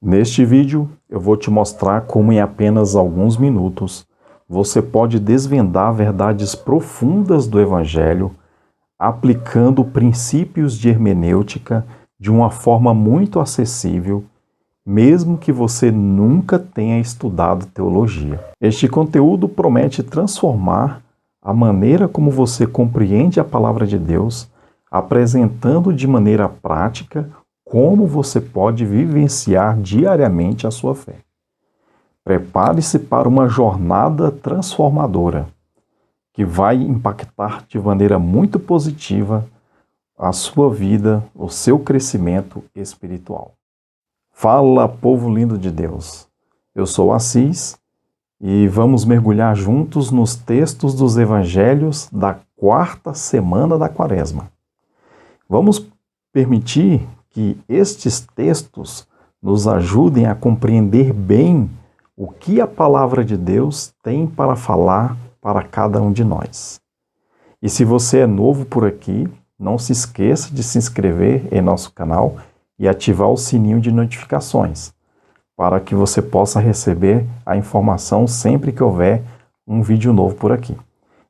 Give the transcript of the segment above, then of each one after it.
Neste vídeo, eu vou te mostrar como em apenas alguns minutos você pode desvendar verdades profundas do Evangelho aplicando princípios de hermenêutica de uma forma muito acessível, mesmo que você nunca tenha estudado teologia. Este conteúdo promete transformar a maneira como você compreende a palavra de Deus, apresentando de maneira prática como você pode vivenciar diariamente a sua fé. Prepare-se para uma jornada transformadora que vai impactar de maneira muito positiva a sua vida, o seu crescimento espiritual. Fala, povo lindo de Deus! Eu sou Assis e vamos mergulhar juntos nos textos dos evangelhos da quarta semana da Quaresma. Vamos permitir que estes textos nos ajudem a compreender bem o que a palavra de Deus tem para falar para cada um de nós. E se você é novo por aqui, não se esqueça de se inscrever em nosso canal e ativar o sininho de notificações, para que você possa receber a informação sempre que houver um vídeo novo por aqui.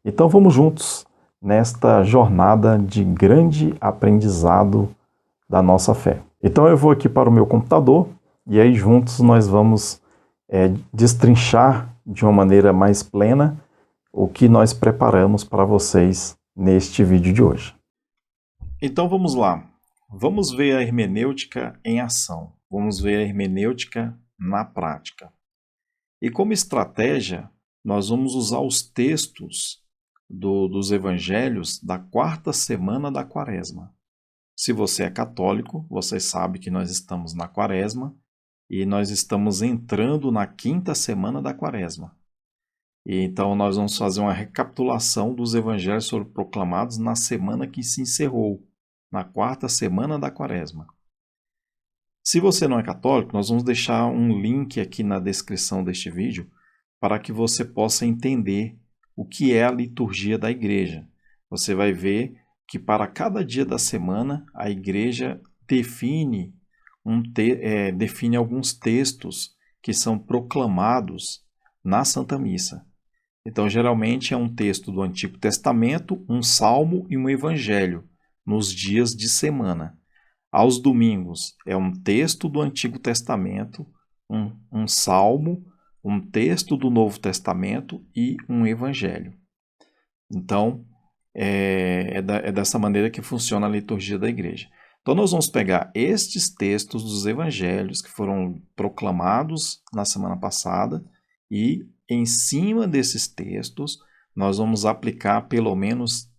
Então vamos juntos nesta jornada de grande aprendizado da nossa fé. Então eu vou aqui para o meu computador e aí juntos nós vamos destrinchar de uma maneira mais plena o que nós preparamos para vocês neste vídeo de hoje. Então vamos lá. Vamos ver a hermenêutica em ação. Vamos ver a hermenêutica na prática. E como estratégia, nós vamos usar os textos dos evangelhos da quarta semana da Quaresma. Se você é católico, você sabe que nós estamos na Quaresma e nós estamos entrando na quinta semana da Quaresma. E então nós vamos fazer uma recapitulação dos evangelhos proclamados na semana que se encerrou, na quarta semana da Quaresma. Se você não é católico, nós vamos deixar um link aqui na descrição deste vídeo para que você possa entender o que é a liturgia da igreja. Você vai ver que para cada dia da semana a igreja define alguns textos que são proclamados na Santa Missa. Então, geralmente é um texto do Antigo Testamento, um salmo e um evangelho nos dias de semana. Aos domingos é um texto do Antigo Testamento, um salmo, um texto do Novo Testamento e um evangelho. Então, é dessa maneira que funciona a liturgia da igreja. Então, nós vamos pegar estes textos dos evangelhos que foram proclamados na semana passada e, em cima desses textos, nós vamos aplicar pelo menos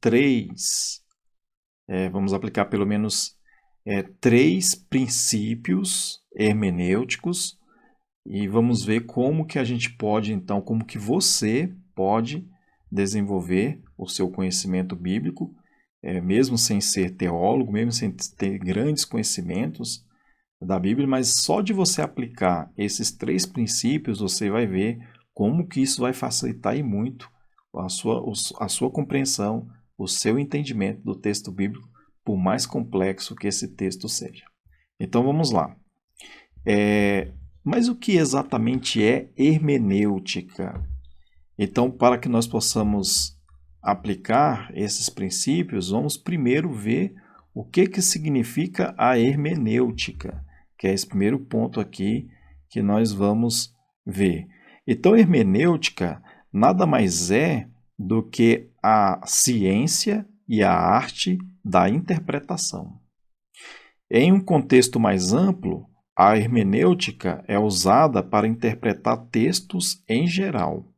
três princípios hermenêuticos e vamos ver como que a gente pode, então, como que você pode desenvolver o seu conhecimento bíblico, mesmo sem ser teólogo, mesmo sem ter grandes conhecimentos da Bíblia, mas só de você aplicar esses três princípios, você vai ver como que isso vai facilitar e muito a sua compreensão, o seu entendimento do texto bíblico, por mais complexo que esse texto seja. Então vamos lá. Mas o que exatamente é hermenêutica? Então, para que nós possamos aplicar esses princípios, vamos primeiro ver o que significa a hermenêutica, que é esse primeiro ponto aqui que nós vamos ver. Então, hermenêutica nada mais é do que a ciência e a arte da interpretação. Em um contexto mais amplo, a hermenêutica é usada para interpretar textos em geral.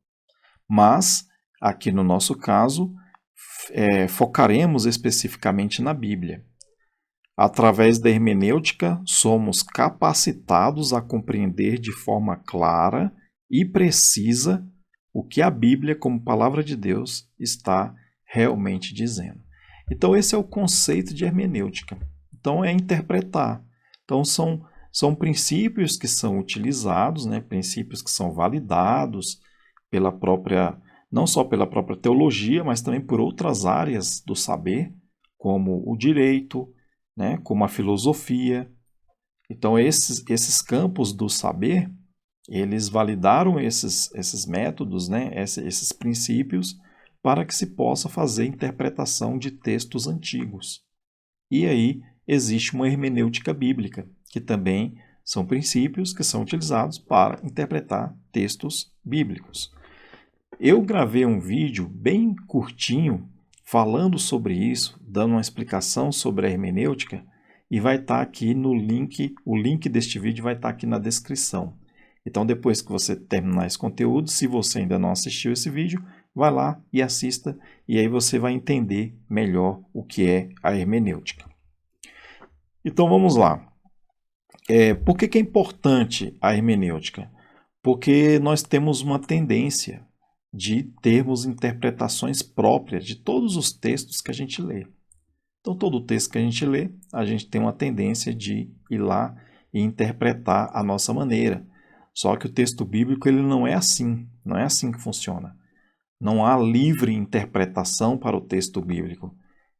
Mas, aqui no nosso caso, focaremos especificamente na Bíblia. Através da hermenêutica, somos capacitados a compreender de forma clara e precisa o que a Bíblia, como palavra de Deus, está realmente dizendo. Então, esse é o conceito de hermenêutica. Então, é interpretar. Então, são princípios que são utilizados, princípios que são validados não só pela própria teologia, mas também por outras áreas do saber, como o direito, como a filosofia, Então, esses campos do saber, eles validaram esses métodos, né, esses princípios, para que se possa fazer interpretação de textos antigos. E aí existe uma hermenêutica bíblica, que também são princípios que são utilizados para interpretar textos bíblicos. Eu gravei um vídeo bem curtinho falando sobre isso, dando uma explicação sobre a hermenêutica, e vai estar aqui no link, o link deste vídeo vai estar aqui na descrição. Então, depois que você terminar esse conteúdo, se você ainda não assistiu esse vídeo, vai lá e assista, e aí você vai entender melhor o que é a hermenêutica. Então, vamos lá. Por que é importante a hermenêutica? Porque nós temos uma tendência de termos interpretações próprias de todos os textos que a gente lê. Então, todo texto que a gente lê, a gente tem uma tendência de ir lá e interpretar à nossa maneira. Só que o texto bíblico ele não é assim que funciona. Não há livre interpretação para o texto bíblico.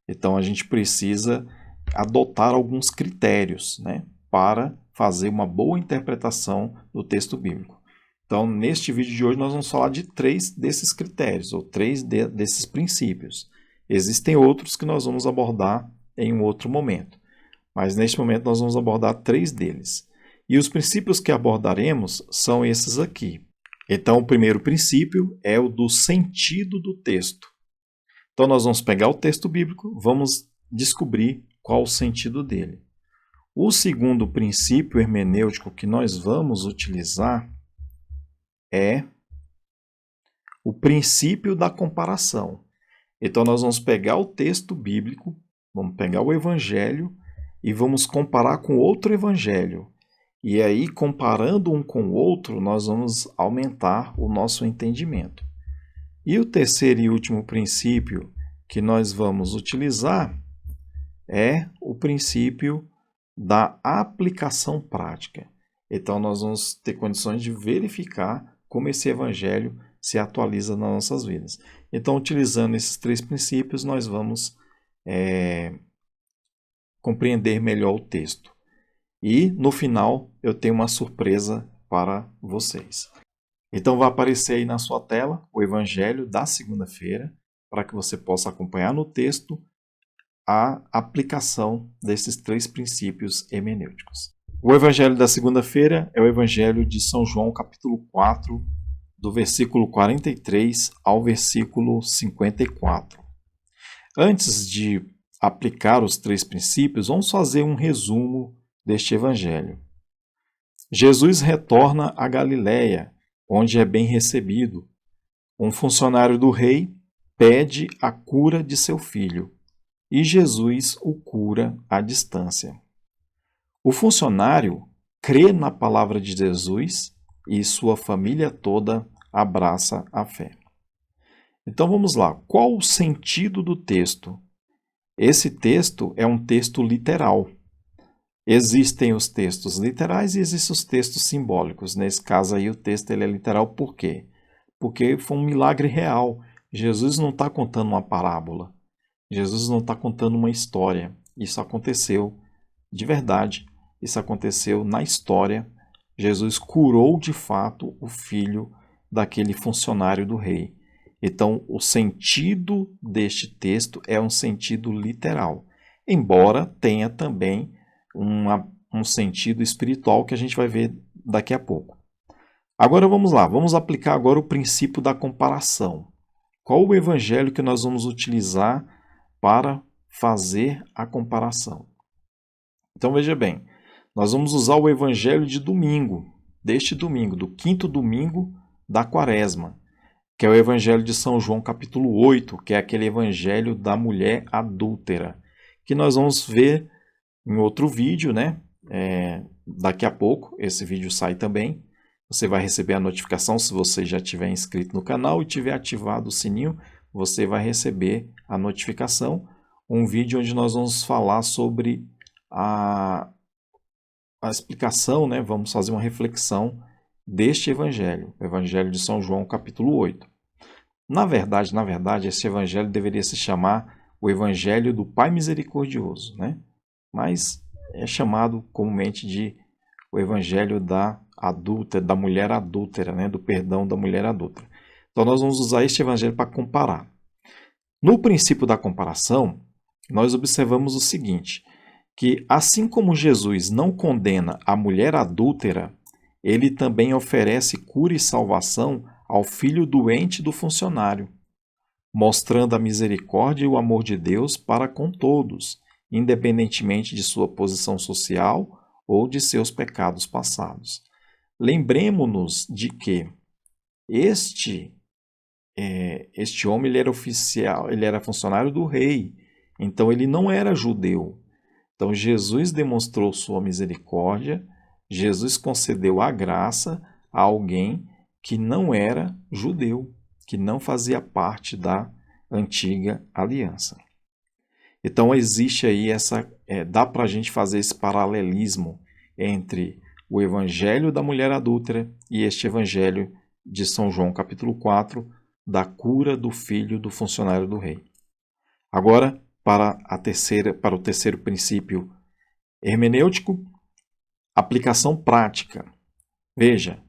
Então, a gente precisa adotar alguns critérios, né, para fazer uma boa interpretação do texto bíblico. Então, neste vídeo de hoje, nós vamos falar de 3 desses critérios, ou 3 desses princípios. Existem outros que nós vamos abordar em um outro momento, mas neste momento nós vamos abordar 3 deles. E os princípios que abordaremos são esses aqui. Então, o primeiro princípio é o do sentido do texto. Então, nós vamos pegar o texto bíblico, vamos descobrir qual o sentido dele. O segundo princípio hermenêutico que nós vamos utilizar é o princípio da comparação. Então, nós vamos pegar o texto bíblico, vamos pegar o evangelho e vamos comparar com outro evangelho. E aí, comparando um com o outro, nós vamos aumentar o nosso entendimento. E o terceiro e último princípio que nós vamos utilizar é o princípio da aplicação prática. Então, nós vamos ter condições de verificar como esse evangelho se atualiza nas nossas vidas. Então, utilizando esses 3 princípios, nós vamos compreender melhor o texto. E, no final, eu tenho uma surpresa para vocês. Então, vai aparecer aí na sua tela o evangelho da segunda-feira, para que você possa acompanhar no texto a aplicação desses 3 princípios hermenêuticos. O evangelho da segunda-feira é o evangelho de São João, capítulo 4, do versículo 43 ao versículo 54. Antes de aplicar os 3 princípios, vamos fazer um resumo deste evangelho. Jesus retorna a Galiléia, onde é bem recebido. Um funcionário do rei pede a cura de seu filho, e Jesus o cura à distância. O funcionário crê na palavra de Jesus e sua família toda abraça a fé. Então vamos lá. Qual o sentido do texto? Esse texto é um texto literal. Existem os textos literais e existem os textos simbólicos. Nesse caso aí o texto ele é literal por quê? Porque foi um milagre real. Jesus não está contando uma parábola. Jesus não está contando uma história. Isso aconteceu de verdade. Isso aconteceu na história. Jesus curou de fato o filho daquele funcionário do rei. Então, o sentido deste texto é um sentido literal, embora tenha também um sentido espiritual que a gente vai ver daqui a pouco. Agora vamos lá, vamos aplicar agora o princípio da comparação. Qual o evangelho que nós vamos utilizar para fazer a comparação? Então veja bem, nós vamos usar o evangelho de domingo, deste domingo, do 5º domingo da quaresma, que é o evangelho de São João capítulo 8, que é aquele evangelho da mulher adúltera, que nós vamos ver em outro vídeo, né? Daqui a pouco, esse vídeo sai também. Você vai receber a notificação se você já estiver inscrito no canal e tiver ativado o sininho, você vai receber a notificação. Um vídeo onde nós vamos falar sobre a explicação, né? Vamos fazer uma reflexão deste evangelho, o evangelho de São João, capítulo 8. Na verdade, esse evangelho deveria se chamar o evangelho do Pai Misericordioso, né? Mas é chamado comumente de o evangelho da adúltera, da mulher adúltera, né? Do perdão da mulher adúltera. Então nós vamos usar este evangelho para comparar. No princípio da comparação, nós observamos o seguinte, que assim como Jesus não condena a mulher adúltera, ele também oferece cura e salvação ao filho doente do funcionário, mostrando a misericórdia e o amor de Deus para com todos, independentemente de sua posição social ou de seus pecados passados. Lembremos-nos de que este homem ele era oficial, ele era funcionário do rei, então ele não era judeu. Então Jesus demonstrou sua misericórdia, Jesus concedeu a graça a alguém que não era judeu, que não fazia parte da antiga aliança. Então existe aí dá para a gente fazer esse paralelismo entre o evangelho da mulher adúltera e este evangelho de São João capítulo 4, da cura do filho do funcionário do rei. Agora, para o terceiro princípio hermenêutico, aplicação prática. Veja,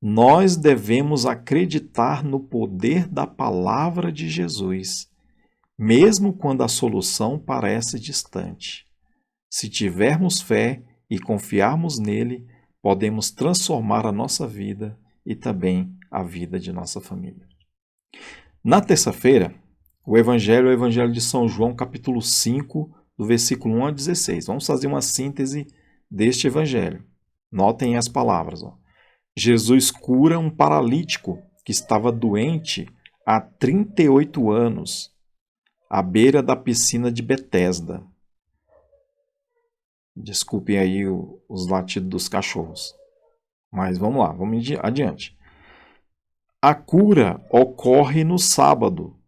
nós devemos acreditar no poder da palavra de Jesus, mesmo quando a solução parece distante. Se tivermos fé e confiarmos nele, podemos transformar a nossa vida e também a vida de nossa família. Na terça-feira, o Evangelho é o Evangelho de São João, capítulo 5, do versículo 1 a 16. Vamos fazer uma síntese deste Evangelho. Notem as palavras. Jesus cura um paralítico que estava doente há 38 anos, à beira da piscina de Betesda. Desculpem aí os latidos dos cachorros. Mas vamos lá, vamos adiante. A cura ocorre no sábado,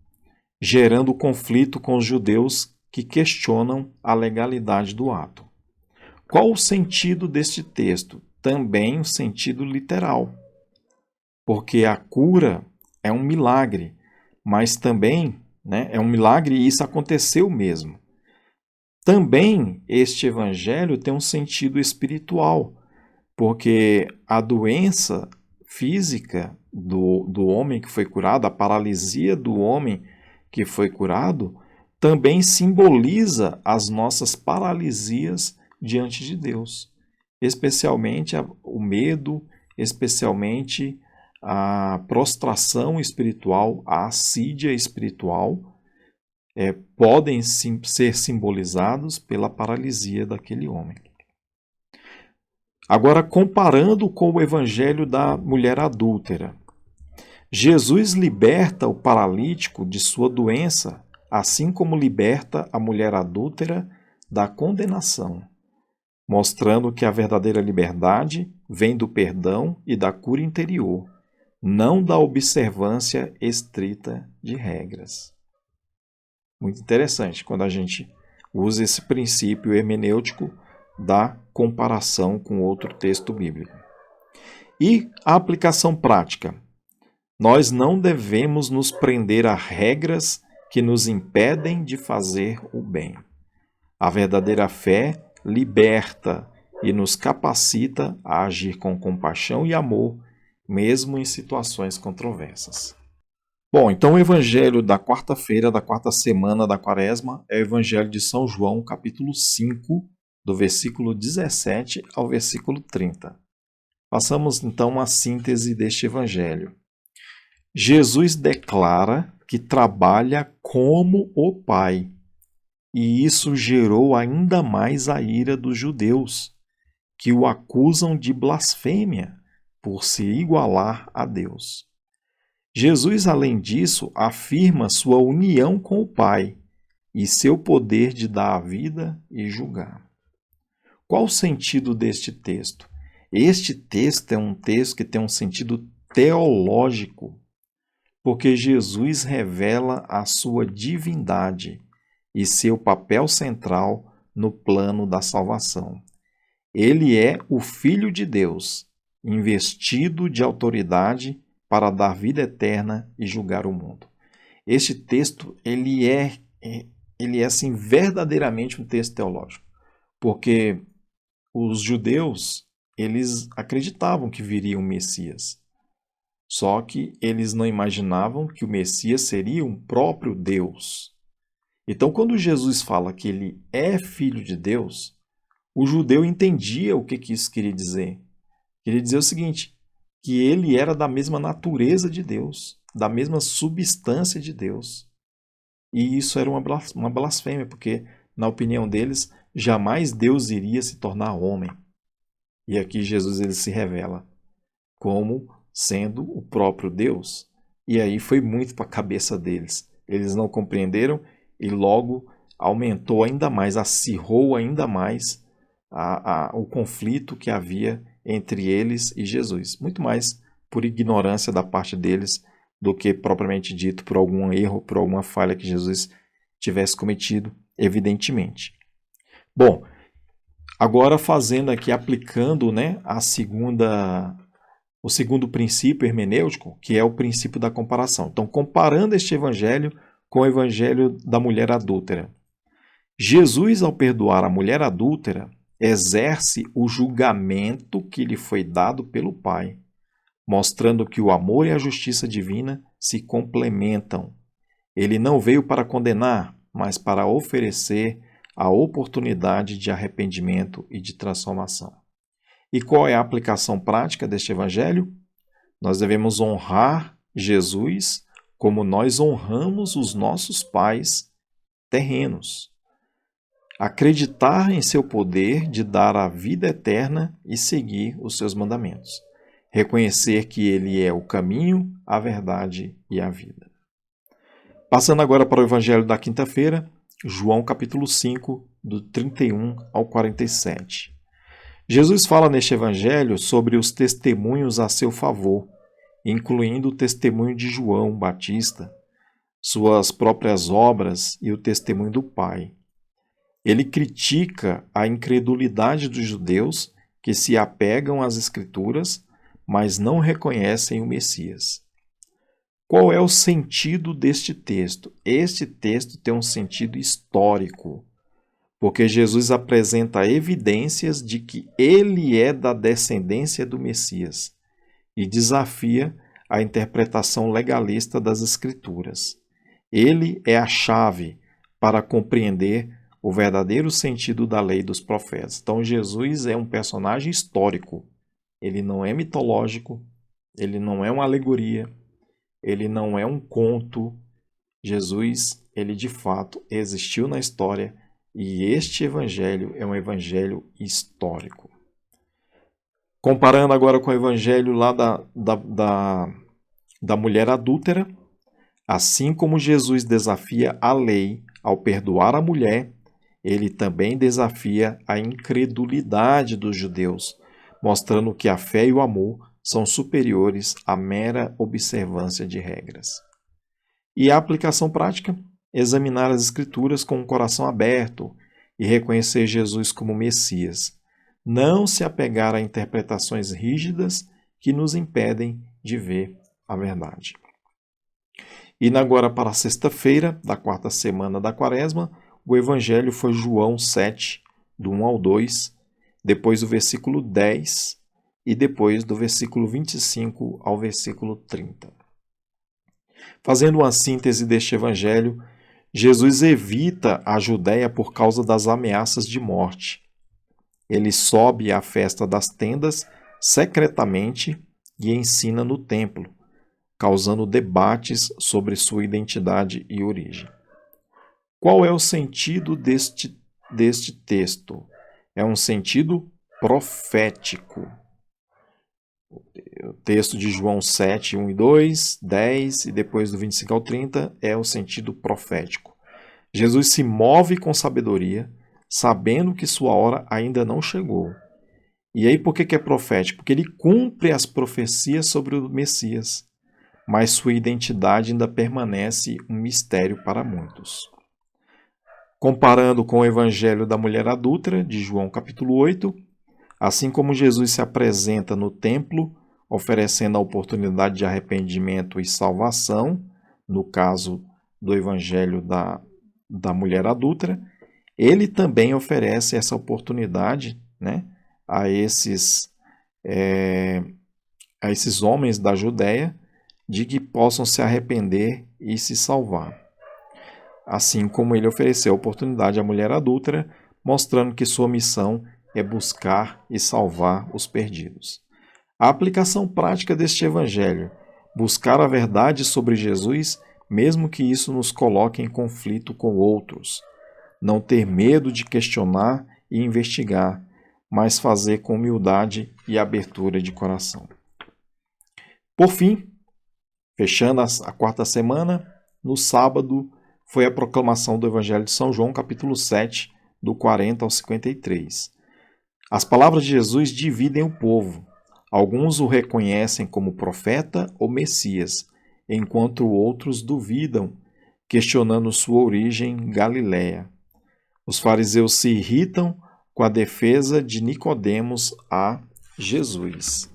gerando conflito com os judeus que questionam a legalidade do ato. Qual o sentido deste texto? Também o sentido literal, porque a cura é um milagre, mas também é um milagre e isso aconteceu mesmo. Também este evangelho tem um sentido espiritual, porque a doença física do homem que foi curado, a paralisia do homem que foi curado, também simboliza as nossas paralisias diante de Deus, especialmente o medo, especialmente a prostração espiritual, a assídia espiritual, podem ser simbolizados pela paralisia daquele homem. Agora, comparando com o evangelho da mulher adúltera, Jesus liberta o paralítico de sua doença, assim como liberta a mulher adúltera da condenação, mostrando que a verdadeira liberdade vem do perdão e da cura interior, não da observância estrita de regras. Muito interessante quando a gente usa esse princípio hermenêutico da comparação com outro texto bíblico. E a aplicação prática. Nós não devemos nos prender a regras que nos impedem de fazer o bem. A verdadeira fé liberta e nos capacita a agir com compaixão e amor, mesmo em situações controversas. Bom, então o evangelho da quarta-feira, da quarta semana da quaresma, é o evangelho de São João, capítulo 5, do versículo 17 ao versículo 30. Façamos então uma síntese deste evangelho. Jesus declara que trabalha como o Pai, e isso gerou ainda mais a ira dos judeus, que o acusam de blasfêmia por se igualar a Deus. Jesus, além disso, afirma sua união com o Pai e seu poder de dar a vida e julgar. Qual o sentido deste texto? Este texto é um texto que tem um sentido teológico, porque Jesus revela a sua divindade e seu papel central no plano da salvação. Ele é o Filho de Deus, investido de autoridade para dar vida eterna e julgar o mundo. Este texto ele é assim verdadeiramente um texto teológico, porque os judeus, eles acreditavam que viria um Messias. Só que eles não imaginavam que o Messias seria um próprio Deus. Então, quando Jesus fala que ele é filho de Deus, o judeu entendia o que isso queria dizer. Queria dizer o seguinte, que ele era da mesma natureza de Deus, da mesma substância de Deus. E isso era uma blasfêmia, porque, na opinião deles, jamais Deus iria se tornar homem. E aqui Jesus ele se revela como sendo o próprio Deus. E aí foi muito para a cabeça deles. Eles não compreenderam e logo aumentou ainda mais, acirrou ainda mais o conflito que havia entre eles e Jesus. Muito mais por ignorância da parte deles do que propriamente dito por algum erro, por alguma falha que Jesus tivesse cometido, evidentemente. Bom, agora fazendo aqui, aplicando, né, o segundo princípio hermenêutico, que é o princípio da comparação. Então, comparando este evangelho com o evangelho da mulher adúltera. Jesus, ao perdoar a mulher adúltera, exerce o julgamento que lhe foi dado pelo Pai, mostrando que o amor e a justiça divina se complementam. Ele não veio para condenar, mas para oferecer a oportunidade de arrependimento e de transformação. E qual é a aplicação prática deste evangelho? Nós devemos honrar Jesus como nós honramos os nossos pais terrenos. Acreditar em seu poder de dar a vida eterna e seguir os seus mandamentos. Reconhecer que ele é o caminho, a verdade e a vida. Passando agora para o evangelho da quinta-feira, João capítulo 5, do 31 ao 47. Jesus fala neste evangelho sobre os testemunhos a seu favor, incluindo o testemunho de João Batista, suas próprias obras e o testemunho do Pai. Ele critica a incredulidade dos judeus que se apegam às Escrituras, mas não reconhecem o Messias. Qual é o sentido deste texto? Este texto tem um sentido histórico, porque Jesus apresenta evidências de que ele é da descendência do Messias e desafia a interpretação legalista das Escrituras. Ele é a chave para compreender o verdadeiro sentido da lei dos profetas. Então, Jesus é um personagem histórico. Ele não é mitológico, ele não é uma alegoria, ele não é um conto. Jesus, ele de fato existiu na história e este evangelho é um evangelho histórico. Comparando agora com o evangelho lá da mulher adúltera, assim como Jesus desafia a lei ao perdoar a mulher, ele também desafia a incredulidade dos judeus, mostrando que a fé e o amor são superiores à mera observância de regras. E a aplicação prática? Examinar as Escrituras com o coração aberto e reconhecer Jesus como Messias. Não se apegar a interpretações rígidas que nos impedem de ver a verdade. Indo agora para a sexta-feira da quarta semana da Quaresma, o evangelho foi João 7, do 1 ao 2, depois do versículo 10 e depois do versículo 25 ao versículo 30. Fazendo uma síntese deste evangelho, Jesus evita a Judéia por causa das ameaças de morte. Ele sobe à festa das tendas secretamente e ensina no templo, causando debates sobre sua identidade e origem. Qual é o sentido deste texto? É um sentido profético. O texto de João 7, 1 e 2, 10 e depois do 25 ao 30 é o sentido profético. Jesus se move com sabedoria, sabendo que sua hora ainda não chegou. E aí por que é profético? Porque ele cumpre as profecias sobre o Messias, mas sua identidade ainda permanece um mistério para muitos. Comparando com o evangelho da mulher adúltera, de João capítulo 8, assim como Jesus se apresenta no templo, oferecendo a oportunidade de arrependimento e salvação, no caso do evangelho da mulher adúltera, ele também oferece essa oportunidade, né, a esses homens da Judéia de que possam se arrepender e se salvar. Assim como ele ofereceu a oportunidade à mulher adúltera, mostrando que sua missão é buscar e salvar os perdidos. A aplicação prática deste evangelho: buscar a verdade sobre Jesus, mesmo que isso nos coloque em conflito com outros. Não ter medo de questionar e investigar, mas fazer com humildade e abertura de coração. Por fim, fechando a quarta semana, no sábado foi a proclamação do Evangelho de São João, capítulo 7, do 40 ao 53. As palavras de Jesus dividem o povo. Alguns o reconhecem como profeta ou Messias, enquanto outros duvidam, questionando sua origem galileia. Os fariseus se irritam com a defesa de Nicodemos a Jesus.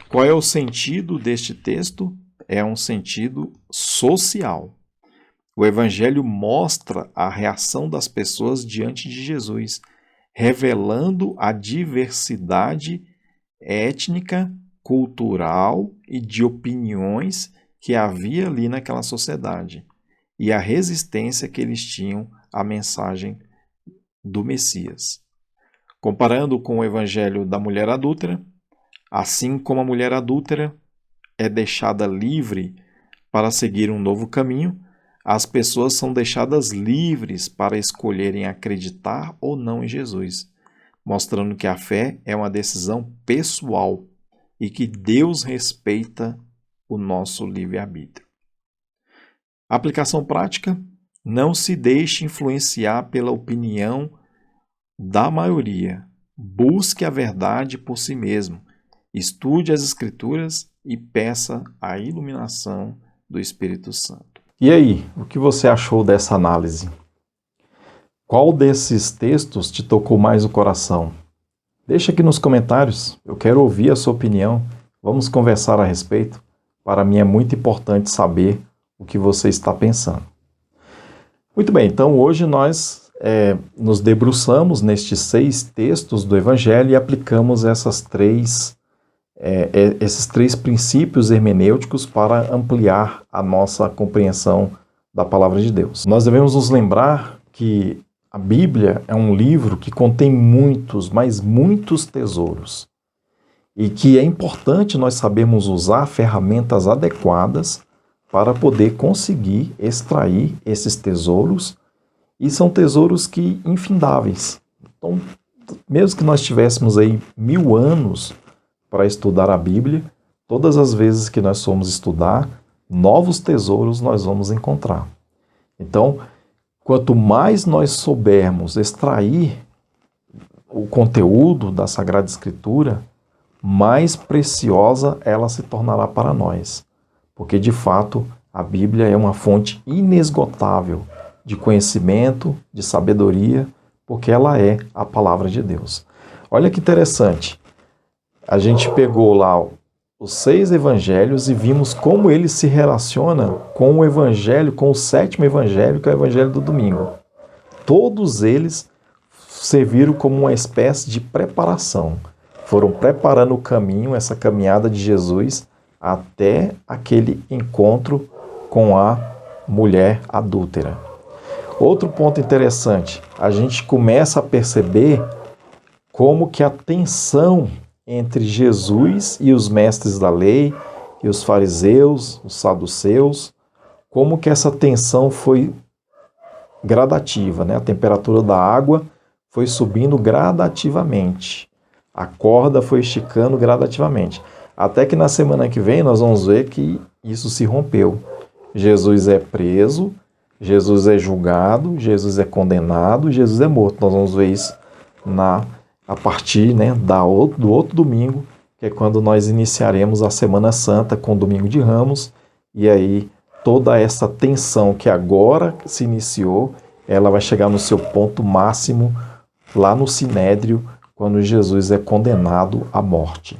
Qual é o sentido deste texto? É um sentido social. O Evangelho mostra a reação das pessoas diante de Jesus, revelando a diversidade étnica, cultural e de opiniões que havia ali naquela sociedade e a resistência que eles tinham à mensagem do Messias. Comparando com o Evangelho da mulher adúltera, assim como a mulher adúltera é deixada livre para seguir um novo caminho, as pessoas são deixadas livres para escolherem acreditar ou não em Jesus, mostrando que a fé é uma decisão pessoal e que Deus respeita o nosso livre-arbítrio. Aplicação prática: não se deixe influenciar pela opinião da maioria. Busque a verdade por si mesmo. Estude as Escrituras e peça a iluminação do Espírito Santo. E aí, o que você achou dessa análise? Qual desses textos te tocou mais o coração? Deixa aqui nos comentários, eu quero ouvir a sua opinião. Vamos conversar a respeito. Para mim é muito importante saber o que você está pensando. Muito bem, então hoje nós nos debruçamos nestes 6 textos do Evangelho e aplicamos esses três princípios hermenêuticos para ampliar a nossa compreensão da Palavra de Deus. Nós devemos nos lembrar que a Bíblia é um livro que contém muitos, mas muitos tesouros, e que é importante nós sabermos usar ferramentas adequadas para poder conseguir extrair esses tesouros, e são tesouros que infindáveis. Então, mesmo que nós tivéssemos aí 1000 anos para estudar a Bíblia, todas as vezes que nós formos estudar, novos tesouros nós vamos encontrar. Então, quanto mais nós soubermos extrair o conteúdo da Sagrada Escritura, mais preciosa ela se tornará para nós. Porque, de fato, a Bíblia é uma fonte inesgotável de conhecimento, de sabedoria, porque ela é a Palavra de Deus. Olha que interessante. A gente pegou lá os 6 evangelhos e vimos como eles se relacionam com o evangelho, com o 7º evangelho, que é o evangelho do domingo. Todos eles serviram como uma espécie de preparação. Foram preparando o caminho, essa caminhada de Jesus, até aquele encontro com a mulher adúltera. Outro ponto interessante, a gente começa a perceber como que a tensão entre Jesus e os mestres da lei, e os fariseus, os saduceus, como que essa tensão foi gradativa, né? A temperatura da água foi subindo gradativamente, a corda foi esticando gradativamente, até que na semana que vem nós vamos ver que isso se rompeu. Jesus é preso, Jesus é julgado, Jesus é condenado, Jesus é morto. Nós vamos ver isso a partir, né, do outro domingo, que é quando nós iniciaremos a Semana Santa com o Domingo de Ramos, e aí toda essa tensão que agora se iniciou, ela vai chegar no seu ponto máximo lá no Sinédrio, quando Jesus é condenado à morte.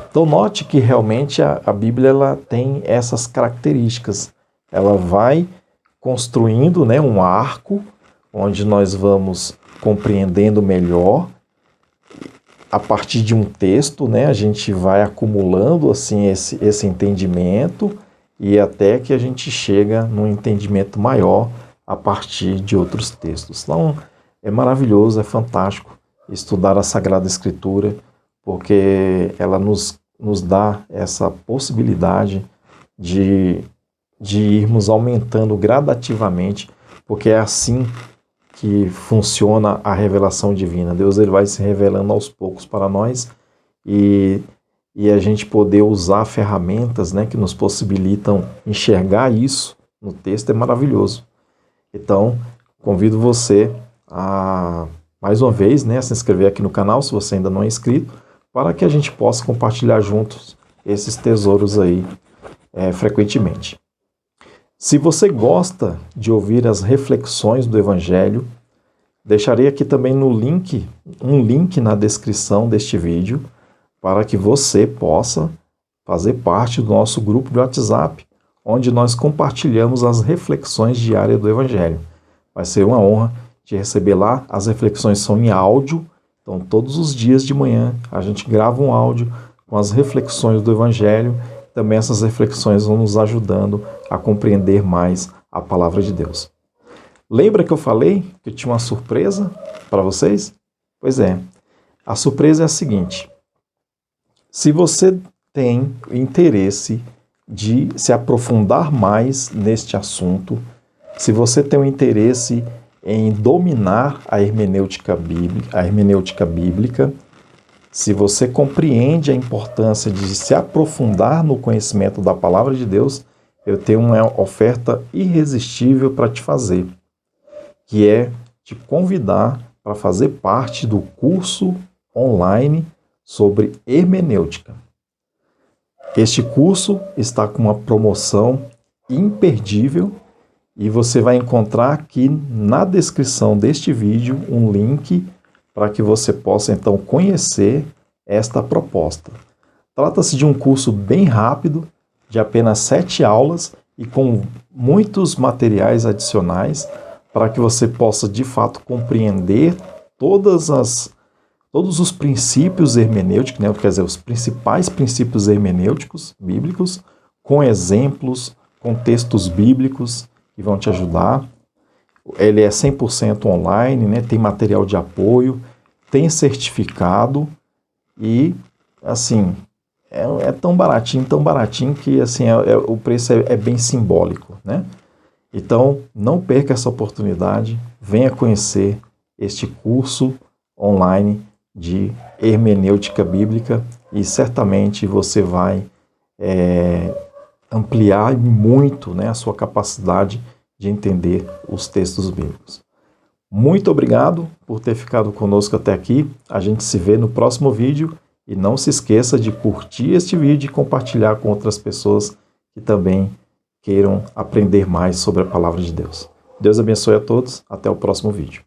Então note que realmente a Bíblia ela tem essas características. Ela vai construindo, né, um arco onde nós vamos compreendendo melhor a partir de um texto, né? A gente vai acumulando assim esse entendimento e até que a gente chega num entendimento maior a partir de outros textos. Então, é maravilhoso, é fantástico estudar a Sagrada Escritura, porque ela nos dá essa possibilidade de irmos aumentando gradativamente, porque é assim que funciona a revelação divina. Deus ele vai se revelando aos poucos para nós e a gente poder usar ferramentas, né, que nos possibilitam enxergar isso no texto é maravilhoso. Então, convido você a, mais uma vez, né, se inscrever aqui no canal, se você ainda não é inscrito, para que a gente possa compartilhar juntos esses tesouros aí frequentemente. Se você gosta de ouvir as reflexões do Evangelho, deixarei aqui também um link na descrição deste vídeo para que você possa fazer parte do nosso grupo de WhatsApp, onde nós compartilhamos as reflexões diárias do Evangelho. Vai ser uma honra te receber lá. As reflexões são em áudio, então todos os dias de manhã a gente grava um áudio com as reflexões do Evangelho. Também essas reflexões vão nos ajudando a compreender mais a palavra de Deus. Lembra que eu falei que eu tinha uma surpresa para vocês? Pois é, a surpresa é a seguinte: se você tem interesse de se aprofundar mais neste assunto, se você tem o interesse em dominar a hermenêutica bíblica, se você compreende a importância de se aprofundar no conhecimento da palavra de Deus, eu tenho uma oferta irresistível para te fazer, que é te convidar para fazer parte do curso online sobre hermenêutica. Este curso está com uma promoção imperdível e você vai encontrar aqui na descrição deste vídeo um link para que você possa então conhecer esta proposta. Trata-se de um curso bem rápido, de apenas 7 aulas e com muitos materiais adicionais para que você possa de fato compreender todos os princípios hermenêuticos, né? Quer dizer, os principais princípios hermenêuticos bíblicos, com exemplos, com textos bíblicos que vão te ajudar. Ele é 100% online, né? Tem material de apoio, tem certificado e, assim, é tão baratinho que, assim, o preço é bem simbólico, né? Então, não perca essa oportunidade, venha conhecer este curso online de hermenêutica bíblica e certamente você vai ampliar muito, né, a sua capacidade de entender os textos bíblicos. Muito obrigado por ter ficado conosco até aqui. A gente se vê no próximo vídeo e não se esqueça de curtir este vídeo e compartilhar com outras pessoas que também queiram aprender mais sobre a palavra de Deus. Deus abençoe a todos. Até o próximo vídeo.